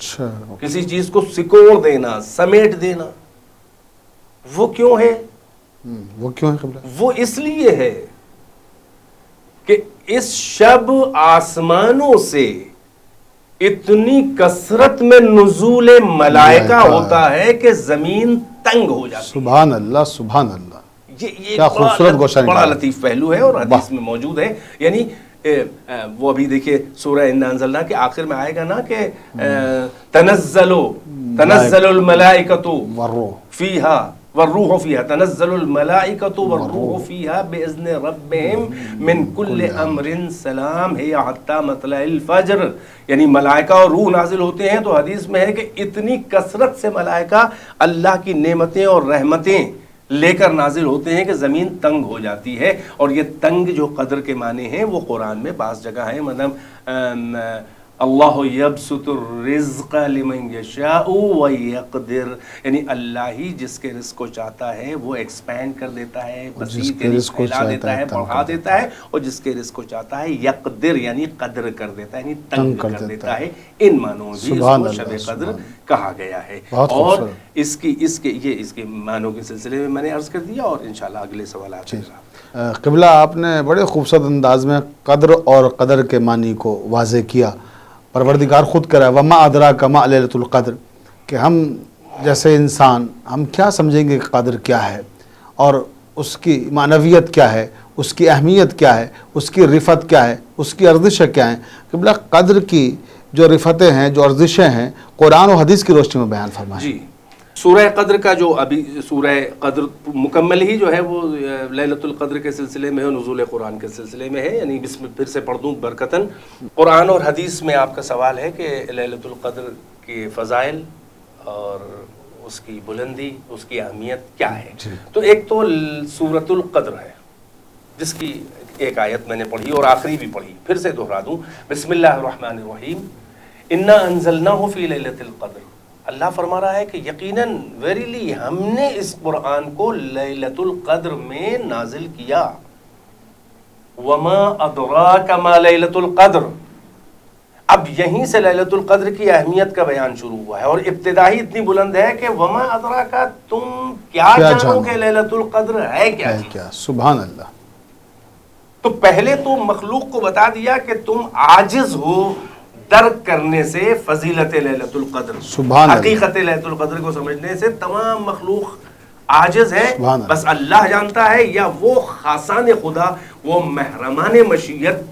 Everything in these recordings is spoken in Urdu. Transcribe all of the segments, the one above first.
اچھا کسی چیز کو سکوڑ دینا، سمیٹ دینا، وہ کیوں ہے؟ وہ کیوں ہے قبلہ؟ وہ اس لیے ہے کہ اس شب آسمانوں سے اتنی کثرت میں نزول ملائکہ ہوتا ہے کہ زمین تنگ ہو جاتی ہے۔ سبحان اللہ سبحان اللہ، یہ کیا خوبصورت گوشہ بڑا نکالا۔ لطیف پہلو ہے اور حدیث میں موجود ہے۔ یعنی وہ ابھی دیکھیے سورہ انا انزلنا کے آخر میں آئے گا نا کہ تنزل الملائکۃ والروح فیہا والروح فیہا، تنزل الملائکۃ والروح فیہا باذن ربہم من کل امر سلام ہی حتی مطلع الفجر، یعنی ملائکہ اور روح نازل ہوتے ہیں۔ تو حدیث میں ہے کہ اتنی کثرت سے ملائکہ اللہ کی نعمتیں اور رحمتیں لے کر نازل ہوتے ہیں کہ زمین تنگ ہو جاتی ہے۔ اور یہ تنگ جو قدر کے معنی ہیں وہ قرآن میں بعض جگہ ہیں، مطلب اللہ یبسط الرزق لمن یشاء ویقدر، یعنی اللہ ہی جس کے رزق کو چاہتا ہے وہ ایکسپینڈ کر دیتا ہے، بسیط یعنی پھیلا دیتا ہے، بڑھا دیتا ہے، اور جس کے رزق کو چاہتا ہے یقدر یعنی قدر کر دیتا ہے، یعنی تنگ کر دیتا ہے۔ ان معنوں میں بھی اس کو شب قدر کہا گیا ہے۔ اور اس کے معنوں کے سلسلے میں نے عرض کر دیا، اور انشاءاللہ اگلے سوالات میں قبلہ آپ نے بڑے خوبصورت انداز میں قدر اور قدر کے معنی کو واضح کیا۔ پروردگار خود کرا وما ادراک ما لیلۃ القدر، کہ ہم جیسے انسان ہم کیا سمجھیں گے کہ قدر کیا ہے، اور اس کی معنویت کیا ہے، اس کی اہمیت کیا ہے، اس کی رفت کیا ہے، اس کی ارزشیں کیا ہیں۔ قبلہ قدر کی جو رفتیں ہیں، جو ارزشیں ہیں، قرآن و حدیث کی روشنی میں بیان فرمائیں۔ جی، سورہ قدر کا جو ابھی سورہ قدر مکمل ہی جو ہے وہ لیلۃ القدر کے سلسلے میں ہے، نزول قرآن کے سلسلے میں ہے، یعنی بسم پھر سے پڑھ دوں برکتاً۔ قرآن اور حدیث میں آپ کا سوال ہے کہ لیلۃ القدر کے فضائل اور اس کی بلندی، اس کی اہمیت کیا ہے۔ تو ایک تو سورۃ القدر ہے جس کی ایک آیت میں نے پڑھی اور آخری بھی پڑھی، پھر سے دہرا دوں، بسم اللہ الرحمن الرحیم، انا انزلناہ فی لیلۃ القدر۔ اللہ فرما رہا ہے کہ یقیناً ویریلی ہم نے اس قرآن کو لیلۃ القدر میں نازل کیا۔ وما ادراک ما لیلۃ القدر، اب یہیں سے لیلۃ القدر کی اہمیت کا بیان شروع ہوا ہے، اور ابتدا ہی اتنی بلند ہے کہ وما ادراک، تم کیا جانو کہ لیلۃ القدر ہے کیا۔ سبحان اللہ۔ تو پہلے تو مخلوق کو بتا دیا کہ تم عاجز ہو درک کرنے سے فضیلت لیلۃ القدر، حقیقت لیلۃ القدر کو سمجھنے سے تمام مخلوق عاجز ہے، بس اللہ جانتا ہے، یا وہ خاصان خدا، وہ محرمان مشیت،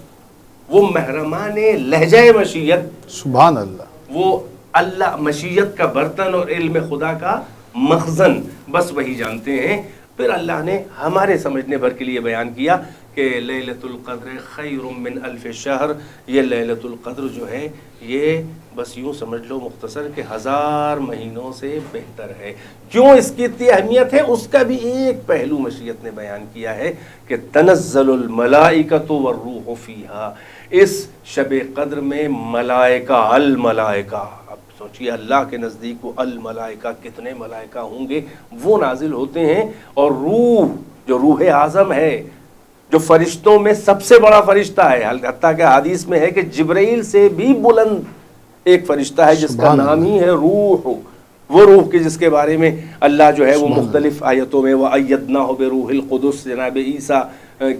وہ محرمان لہجہ مشیت، سبحان اللہ، وہ اللہ مشیت کا برتن اور علم خدا کا مخزن، بس وہی جانتے ہیں۔ پھر اللہ نے ہمارے سمجھنے بھر کے لیے بیان کیا کہ لیلۃ القدر خیر من الف شہر، یہ لیلۃ القدر جو ہے یہ بس یوں سمجھ لو مختصر کہ 1000 مہینوں سے بہتر ہے۔ کیوں اس کی اتنی اہمیت ہے، اس کا بھی ایک پہلو مشیت نے بیان کیا ہے کہ تنزل الملائکۃ والروح فیہا، اس شب قدر میں ملائکہ، الملائکہ، سوچیے اللہ کے نزدیک وہ الملائکہ، کتنے ملائکہ ہوں گے، وہ نازل ہوتے ہیں، اور روح جو روح اعظم ہے، جو فرشتوں میں سب سے بڑا فرشتہ ہے، حتیٰ کہ حدیث میں ہے کہ جبرائیل سے بھی بلند ایک فرشتہ ہے جس کا نام ہی ہے روح، وہ روح کے جس کے بارے میں اللہ جو ہے وہ مختلف آیتوں میں وَأَيَّدْنَاهُ بِرُوحِ الْقُدُسِ، جناب عیسیٰ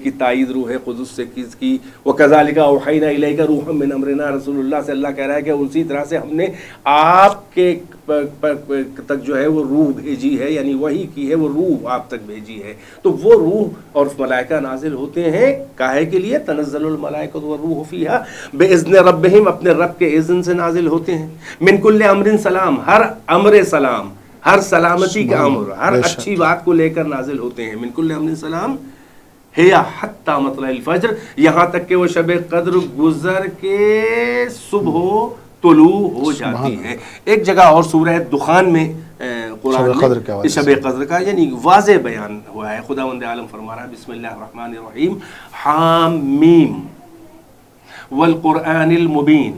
کی تائید روح قدس سے کی، وَكَذَلِكَ أَوْحَيْنَا إِلَيْكَ رُوحًا مِّنْ أَمْرِنَا، رسول اللہ سے اللہ کہہ رہا ہے کہ اسی طرح سے ہم نے آپ کے تک جو ہے وہ روح بھیجی ہے، یعنی وحی کی ہے، وہ روح آپ تک بھیجی ہے۔ تو وہ روح اور ملائکہ نازل ہوتے ہیں کاہے کے لیے؟ تنزل الملائکۃ والروح فیہا بإذن ربہم، اپنے رب کے اذن سے نازل ہوتے ہیں، من کل امر سلام، ہر امر سلام، ہر سلامتی کا امر، ہر اچھی بات کو لے کر نازل ہوتے ہیں، من کل امر سلام ہے حتی مطلع الفجر، یہاں تک کہ وہ شب قدر گزر کے صبح طلوع ہو جاتی ہے۔ ایک جگہ اور سورہ دخان میں قرآن میں شب قدر کا یعنی واضح بیان ہوا ہے، خداوند عالم فرما رہا ہے بسم اللہ الرحمن الرحیم، حامیم والقرآن المبین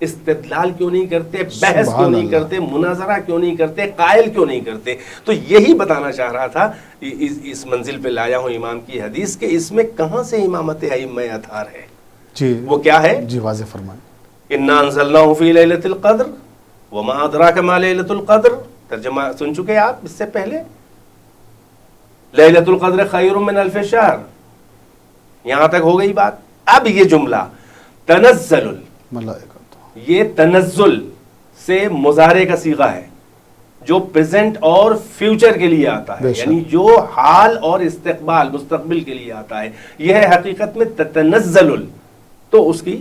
استدلال کیوں نہیں کرتے, بحث سبحان کیوں نہیں اللہ. کرتے, مناظرہ کیوں نہیں کرتے, قائل کیوں نہیں کرتے؟ تو یہی بتانا چاہ رہا تھا, اس منزل پہ لایا ہوں امام کی حدیث کہ اس میں کہاں سے امامت ائمہ اطہار ہے. جی وہ کیا ہے؟ جی واضح فرمائیں. انا انزلناہ فی لیلۃ القدر وما ادراک ما لیلۃ القدر. ترجمہ سن چکے آپ اس سے پہلے؟ لیلۃ القدر خیر من الف شہر. یہاں تک ہو گئی بات. اب یہ جملہ تنزل, ملائکۃ, یہ تنزل سے مضارع کا صیغہ ہے جو پریزنٹ اور فیوچر کے لیے آتا ہے, بے شک. یعنی جو حال اور استقبال مستقبل کے لیے آتا ہے. یہ ہے حقیقت میں تتنزل. تو اس کی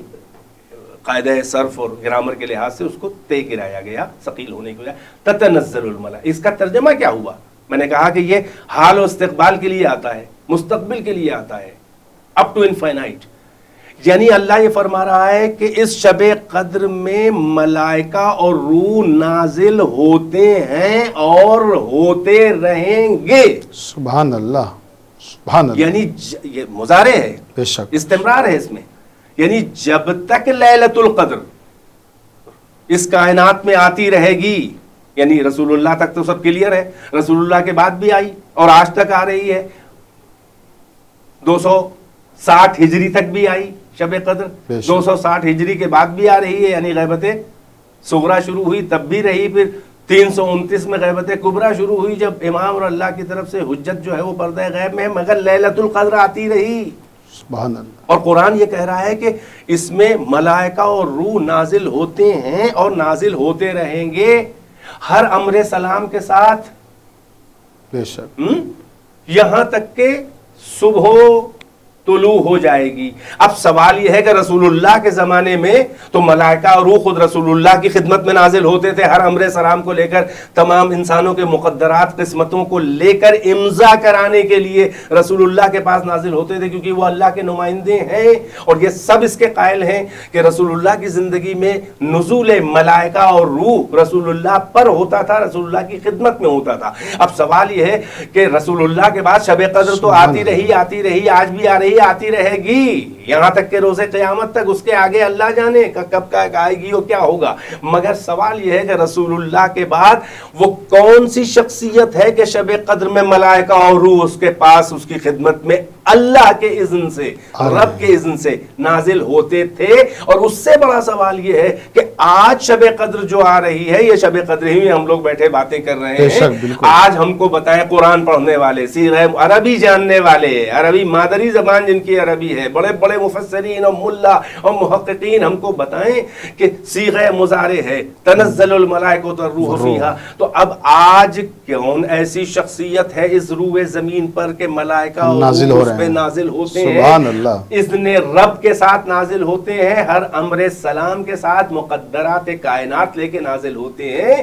قاعدہ صرف اور گرامر کے لحاظ سے اس کو تے گرایا گیا, ثقیل ہونے کی وجہ. تتنزل الملائکہ, اس کا ترجمہ کیا ہوا؟ میں نے کہا کہ یہ حال و استقبال کے لیے آتا ہے, مستقبل کے لیے آتا ہے, اپ ٹو انفائنائٹ. یعنی اللہ یہ فرما رہا ہے کہ اس شب قدر میں ملائکہ اور روح نازل ہوتے ہیں اور ہوتے رہیں گے. سبحان اللہ, سبحان اللہ. یعنی یہ مضارع ہے, بے شک, استمرار ہے اس میں. یعنی جب تک لیلۃ القدر اس کائنات میں آتی رہے گی, یعنی رسول اللہ تک تو سب کلیئر ہے, رسول اللہ کے بعد بھی آئی اور آج تک آ رہی ہے, 260 ہجری تک بھی آئی شب قدر, 260 ہجری کے بعد بھی آ رہی ہے, یعنی غیبت صغریٰ شروع ہوئی تب بھی رہی, پھر 329 میں غیبت کبریٰ شروع ہوئی جب امام اور اللہ کی طرف سے حجت جو ہے وہ پردہ غیب میں ہے, مگر لیلۃ القدر آتی رہی. سبحان اللہ. اور قرآن یہ کہہ رہا ہے کہ اس میں ملائکہ اور روح نازل ہوتے ہیں اور نازل ہوتے رہیں گے ہر امر سلام کے ساتھ, بے شک, یہاں تک کہ صبح طلوع ہو جائے گی. اب سوال یہ ہے کہ رسول اللہ کے زمانے میں تو ملائکہ اور روح خود رسول اللہ کی خدمت میں نازل ہوتے تھے, ہر امر سلام کو لے کر, تمام انسانوں کے مقدرات قسمتوں کو لے کر امضا کرانے کے لیے رسول اللہ کے پاس نازل ہوتے تھے, کیونکہ وہ اللہ کے نمائندے ہیں. اور یہ سب اس کے قائل ہیں کہ رسول اللہ کی زندگی میں نزول ملائکہ اور روح رسول اللہ پر ہوتا تھا, رسول اللہ کی خدمت میں ہوتا تھا. اب سوال یہ ہے کہ رسول اللہ کے بعد شب قدر تو آتی رہی, آج بھی آ رہی, آتی رہے گی یہاں تک کہ روز قیامت تک. اس کے آگے اللہ جانے کب کا آئے گی اور کیا ہوگا. مگر سوال یہ ہے کہ رسول اللہ کے بعد وہ کون سی شخصیت ہے کہ شب قدر میں ملائکہ اور روح اس کے پاس اس کی خدمت میں اللہ کے اذن سے, رب کے اذن سے نازل ہوتے تھے. اور اس سے بڑا سوال یہ ہے کہ آج شب قدر جو آ رہی ہے, یہ شب قدر ہی میں ہم لوگ بیٹھے باتیں کر رہے ہیں. آج ہم کو بتائیں قرآن پڑھنے والے, سیغہ عربی جاننے والے, عربی مادری زبان جن کی عربی ہے, بڑے بڑے مفسرین اور ملا اور محققین ہم کو بتائیں کہ صیغہ مضارع ہے تنزل الملائکۃ والروح فیہا. تو اب آج کون ایسی شخصیت ہے اس روئے زمین پر کہ ملائکہ اور روح اس پہ نازل ہوتے ہیں, سبحان اللہ, اذن رب کے ساتھ نازل ہوتے ہیں, ہر امر سلام کے ساتھ مقدرات کائنات لے کے نازل ہوتے ہیں.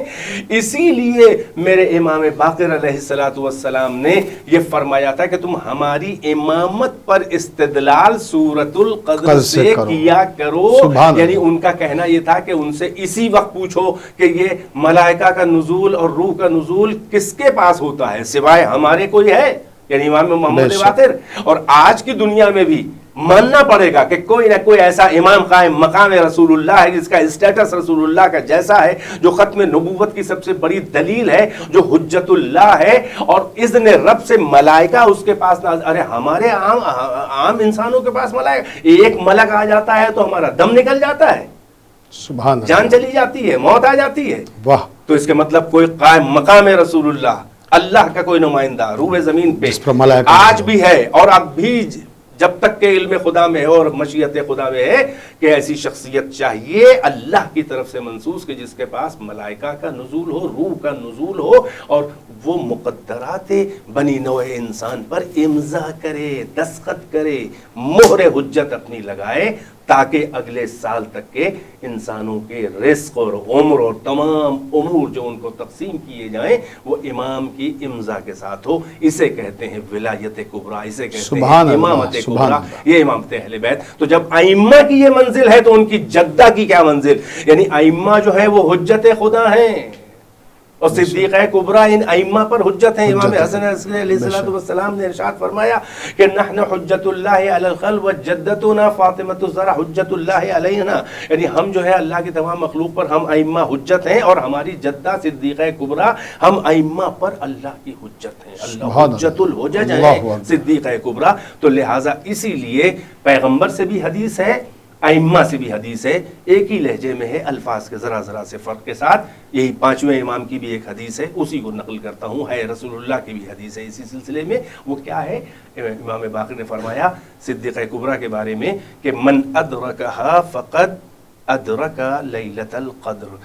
اسی لیے میرے امام باقر علیہ الصلوۃ والسلام نے یہ فرمایا تھا کہ تم ہماری امامت پر استدلال سورۃ القدر سے کیا کرو. یعنی ان کا کہنا یہ تھا کہ ان سے اسی وقت پوچھو کہ یہ ملائکہ کا نزول اور روح کا نزول کس کے پاس ہوتا ہے, سوائے ہمارے کوئی ہے, یعنی امام محمد باقر. اور آج کی دنیا میں بھی ماننا پڑے گا کہ کوئی نہ کوئی ایسا امام قائم مقام رسول اللہ ہے جس کا اسٹیٹس رسول اللہ کا جیسا ہے, جو ختم نبوت کی سب سے بڑی دلیل ہے, جو حجت اللہ ہے, اور اذن رب سے ملائکہ اس کے پاس ارے ہمارے عام انسانوں کے پاس ملائکہ, ایک ملک آ جاتا ہے تو ہمارا دم نکل جاتا ہے, سبحان اللہ, جان چلی جاتی ہے, موت آ جاتی ہے. واہ, تو اس کے مطلب کوئی قائم مقام رسول اللہ, اللہ کا کوئی نمائندہ روح زمین پہ آج بھی ہے, اور اب بھی جب تک کہ علم خدا میں ہے اور مشیت خدا میں ہے کہ ایسی شخصیت چاہیے اللہ کی طرف سے منصوص کہ جس کے پاس ملائکہ کا نزول ہو, روح کا نزول ہو, اور وہ مقدرات بنی نوع انسان پر امضا کرے, دستخط کرے, مہر حجت اپنی لگائے, تاکہ اگلے سال تک کے انسانوں کے رزق اور عمر اور تمام امور جو ان کو تقسیم کیے جائیں وہ امام کی امضا کے ساتھ ہو. اسے کہتے ہیں ولایت کبریٰ, اسے کہتے ہیں امامت کبریٰ, یہ امامت اہل بیت. تو جب ائمہ کی یہ منزل ہے تو ان کی جدہ کی کیا منزل, یعنی ائمہ جو ہے وہ حجت خدا ہیں, اور صدیقہ کبریٰ ان ائمہ پر حجت ہیں. امام حسن علیہ السلام نے ارشاد فرمایا کہ نحن حجت اللہ علی الخلق وجدتنا فاطمۃ الزہرا حجت اللہ علینا، یعنی ہم جو ہے اللہ کی تمام مخلوق پر ہم ائمہ حجت ہیں، اور ہماری جدہ صدیقہ کبریٰ ہم ائمہ پر اللہ کی حجت ہیں. اللہ حجت الحجج ہے صدیقہ کبریٰ. تو لہٰذا اسی لیے پیغمبر سے بھی حدیث ہے، ائمہ سے بھی حدیث ہے، ایک ہی لہجے میں ہے، الفاظ کے ذرا ذرا سے فرق کے ساتھ. یہی پانچویں امام کی بھی ایک حدیث ہے، اسی کو نقل کرتا ہوں، ہے رسول اللہ کی بھی حدیث ہے اسی سلسلے میں. وہ کیا ہے؟ امام باقر نے فرمایا صدیقہ کبریٰ کے بارے میں کہ من ادرکہا فقد ادرک لیلۃ القدر،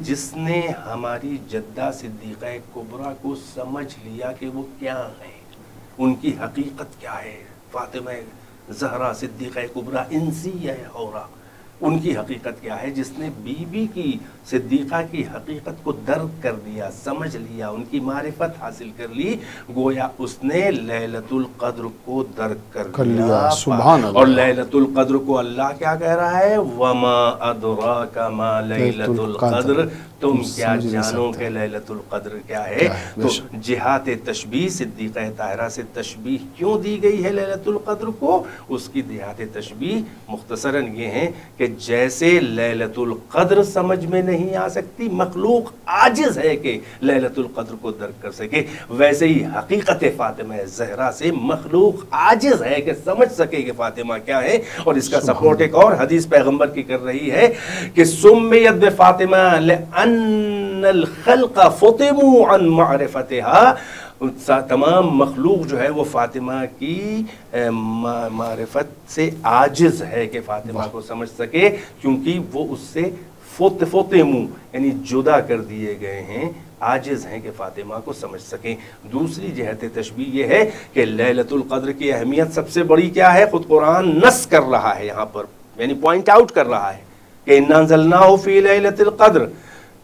جس نے ہماری جدہ صدیقہ کبریٰ کو سمجھ لیا کہ وہ کیا ہے، ان کی حقیقت کیا ہے. فاطمہ زہرا صدیقہ کبریٰ انسی ہے اورا، ان کی حقیقت کیا ہے؟ جس نے بی بی کی صدیقہ کی حقیقت کو درک کر لیا، سمجھ لیا، ان کی معرفت حاصل کر لی، گویا اس نے لیلۃ القدر کو درک کر لیا. سبحان اللہ. اور لیلۃ القدر کو اللہ کیا کہہ رہا ہے؟ وما ادراک ما لیلۃ القدر، تم کیا جانو کہ لیلۃ القدر کیا ہے. تو جہات تشبیہ صدیقہ طاہرہ سے تشبیہ کیوں دی گئی ہے لیلۃ القدر کو؟ اس کی جہات تشبیہ مختصراً یہ ہیں کہ جیسے لیلۃ القدر سمجھ میں نہیں آ سکتی، مخلوق عاجز ہے کہ لیلۃ القدر کو درک کر سکے، ویسے ہی حقیقت فاطمہ زہرا سے مخلوق عاجز ہے کہ سمجھ سکے کہ فاطمہ کیا ہے. اور اس کا سپورٹ ایک اور حدیث پیغمبر کی کر رہی ہے کہ سمیت بفاطمہ لأن الخلق فطموا عن معرفتها، تمام مخلوق جو ہے وہ فاطمہ کی معرفت سے عاجز ہے کہ فاطمہ کو سمجھ سکے، کیونکہ وہ اس سے فطموا یعنی جدا کر دیے گئے ہیں، عاجز ہیں کہ فاطمہ کو سمجھ سکیں. دوسری جہت تشبیہ یہ ہے کہ لیلۃ القدر کی اہمیت سب سے بڑی کیا ہے؟ خود قرآن نص کر رہا ہے یہاں پر، یعنی پوائنٹ آؤٹ کر رہا ہے کہ انا انزلناہ فی لیلۃ القدر،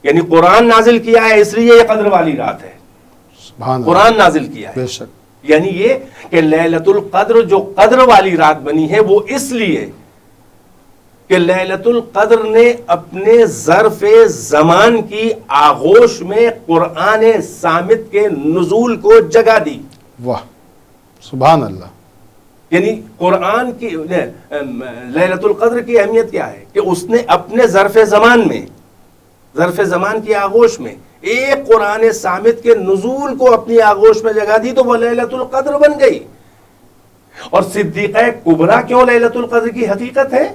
یعنی قرآن نازل کیا ہے اس لیے یہ قدر والی رات ہے. قرآن نازل کیا ہے، یعنی یہ کہ لیلۃ القدر جو قدر والی رات بنی ہے وہ اس لیے کہ لیلۃ القدر نے اپنے ظرف زمان کی آغوش میں قرآن صامت کے نزول کو جگہ دی. واہ سبحان اللہ. یعنی قرآن کی لیلۃ القدر کی اہمیت کیا ہے کہ اس نے اپنے ظرف زمان کی آغوش میں ایک قرآن صامت کے نزول کو اپنی آغوش میں جگہ دی، تو وہ لیلۃ القدر بن گئی. اور صدیقہ کبریٰ کیوں لیلۃ القدر کی حقیقت ہے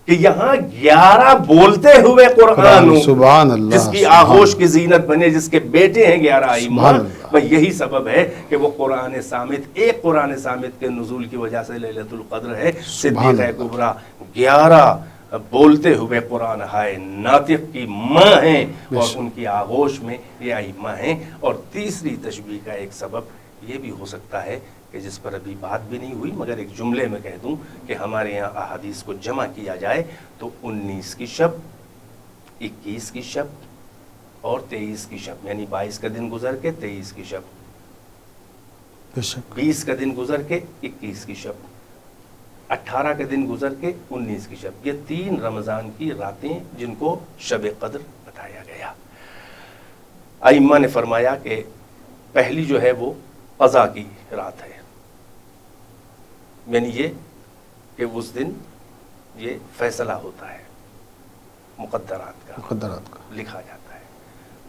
کہ یہاں 11 بولتے ہوئے قرآن سبحان اللہ، جس کی آغوش کی زینت بنے، جس کے بیٹے ہیں 11 ائمہ، یہی سبب ہے کہ وہ قرآن صامت، ایک قرآن صامت کے نزول کی وجہ سے لیلۃ القدر ہے. صدیقہ کبریٰ 11 بولتے ہوئے قرآن ہائے ناطق کی ماں ہیں، اور ان کی آغوش میں یہ ائمہ ہیں. اور تیسری تشبیہ کا ایک سبب یہ بھی ہو سکتا ہے کہ جس پر ابھی بات بھی نہیں ہوئی، مگر ایک جملے میں کہہ دوں کہ ہمارے یہاں احادیث کو جمع کیا جائے تو 19 کی شب، 21 کی شب اور 23 کی شب، یعنی 22 کا دن گزر کے 23 کی شب، 20 کا دن گزر کے 21 کی شب، 18 کا دن گزر کے 19 کی شب، یہ 3 رمضان کی راتیں جن کو شب قدر بتایا گیا. ائمہ نے فرمایا کہ پہلی جو ہے وہ قضا کی رات ہے، یعنی یہ کہ اس دن یہ فیصلہ ہوتا ہے، مقدرات کا لکھا جاتا ہے.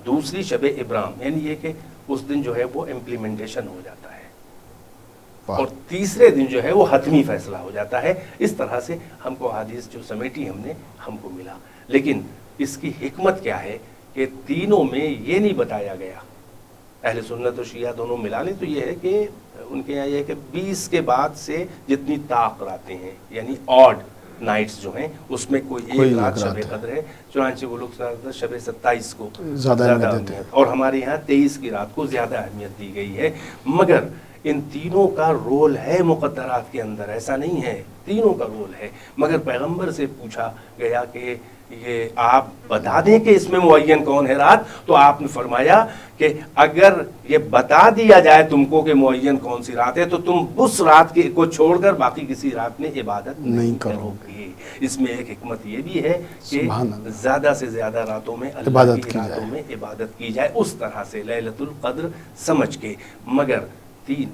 دوسری شب ابرام، یعنی یہ کہ اس دن جو ہے وہ امپلیمنٹیشن ہو جاتا ہے. اور تیسرے دن جو ہے وہ حتمی فیصلہ ہو جاتا ہے. اس طرح سے ہم کو حدیث جو سمیٹی ہم کو ملا. لیکن اس کی حکمت کیا ہے کہ تینوں میں یہ نہیں بتایا گیا، اہل سنت و شیعہ دونوں ملا لیں تو یہ ہے کہ ان کے یہاں یہ ہے کہ 20 کے بعد سے جتنی طاق راتیں ہیں، یعنی آڈ نائٹس جو ہیں، اس میں کوئی ایک رات شب قدر ہے، چنانچہ وہ لوگ شب 27 کو زیادہ اہمیت، اور ہمارے یہاں 23 کی رات کو زیادہ اہمیت دی گئی ہے. مگر ان تینوں کا رول ہے مقدرات کے اندر، ایسا نہیں ہے، تینوں کا رول ہے. مگر پیغمبر سے پوچھا گیا کہ یہ آپ بتا دیں کہ اس میں معین کون ہے رات، تو آپ نے فرمایا کہ اگر یہ بتا دیا جائے تم کو کہ معین کون سی رات ہے تو تم اس رات کو چھوڑ کر باقی کسی رات میں عبادت نہیں کرو گے۔ اس میں ایک حکمت یہ بھی ہے کہ زیادہ سے زیادہ راتوں میں اللہ کی راتوں میں عبادت کی جائے، اس طرح سے لیلۃ القدر سمجھ کے۔ مگر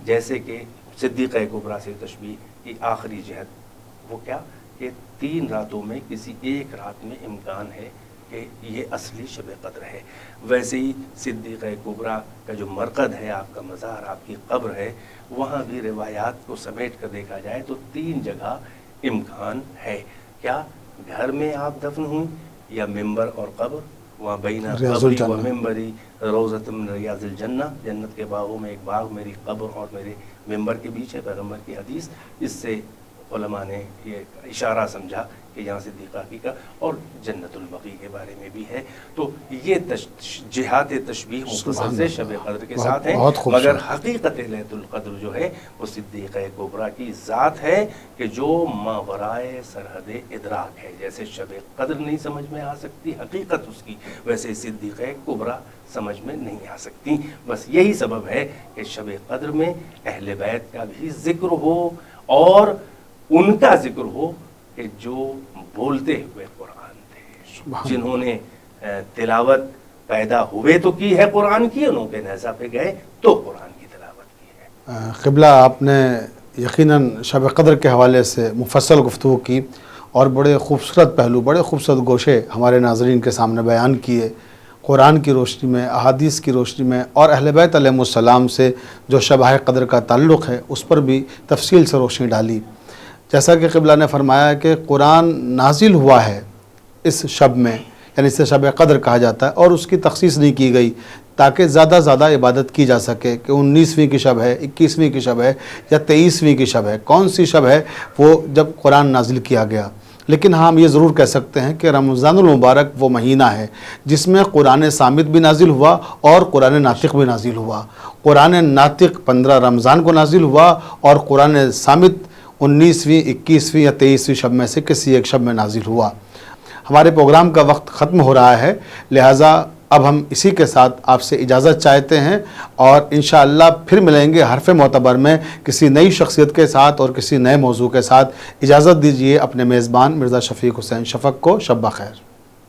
جیسے کہ صدیقہ کبریٰ سے تشبیہ کی آخری جہت وہ کیا کہ 3 راتوں میں کسی ایک رات میں امکان ہے کہ یہ اصلی شب قدر ہے۔ ویسے ہی صدیقہ کبریٰ کا جو مرقد ہے، آپ کا مزار، آپ کی قبر ہے، وہاں بھی روایات کو سمیٹ کر دیکھا جائے تو 3 جگہ امکان ہے۔ کیا گھر میں آپ دفن ہوئی، یا ممبر اور قبر، وہاں بینہ قبری و ممبری روضۃ من ریاض الجنہ، جنت کے باغوں میں ایک باغ میری قبر اور میرے ممبر کے بیچ ہے، پیغمبر کی حدیث۔ اس سے علماء نے یہ اشارہ سمجھا کہ یہاں صدیقہ کا، اور جنت البقیع کے بارے میں بھی ہے۔ تو یہ جہات تشبیہ مختصر سے شب قدر کے ساتھ ہیں، مگر حقیقت لیلۃ القدر جو ہے وہ صدیقہ کبریٰ کی ذات ہے کہ جو ماورائے سرحد ادراک ہے۔ جیسے شب قدر نہیں سمجھ میں آ سکتی حقیقت اس کی، ویسے صدیقہ کبریٰ سمجھ میں نہیں آ سکتی۔ بس یہی سبب ہے کہ شب قدر میں اہل بیت کا بھی ذکر ہو، اور ان کا ذکر ہو کہ جو بولتے ہوئے قرآن تھے، جنہوں نے تلاوت پیدا ہوئے تو کی ہے قرآن کی، انہوں کے نیزہ پہ گئے تو قرآن کی تلاوت کی ہے۔ قبلہ، آپ نے یقیناً شب قدر کے حوالے سے مفصل گفتگو کی، اور بڑے خوبصورت پہلو، بڑے خوبصورت گوشے ہمارے ناظرین کے سامنے بیان کیے، قرآن کی روشنی میں، احادیث کی روشنی میں، اور اہل بیت علیہم السلام سے جو شب قدر کا تعلق ہے اس پر بھی تفصیل سے روشنی ڈالی۔ جیسا کہ قبلہ نے فرمایا کہ قرآن نازل ہوا ہے اس شب میں، یعنی اسے شب قدر کہا جاتا ہے، اور اس کی تخصیص نہیں کی گئی تاکہ زیادہ زیادہ عبادت کی جا سکے کہ 19ویں کی شب ہے، 21ویں کی شب ہے، یا 23ویں کی شب ہے، کون سی شب ہے وہ جب قرآن نازل کیا گیا۔ لیکن ہاں ہم یہ ضرور کہہ سکتے ہیں کہ رمضان المبارک وہ مہینہ ہے جس میں قرآن صامت بھی نازل ہوا اور قرآن ناطق بھی نازل ہوا۔ قرآن ناطق 15 رمضان کو نازل ہوا، اور قرآن صامت 19ویں، 21ویں یا 23ویں شب میں سے کسی ایک شب میں نازل ہوا۔ ہمارے پروگرام کا وقت ختم ہو رہا ہے، لہٰذا اب ہم اسی کے ساتھ آپ سے اجازت چاہتے ہیں، اور انشاءاللہ پھر ملیں گے حرف معتبر میں کسی نئی شخصیت کے ساتھ اور کسی نئے موضوع کے ساتھ۔ اجازت دیجیے اپنے میزبان مرزا شفیق حسین شفق کو۔ شب بخیر۔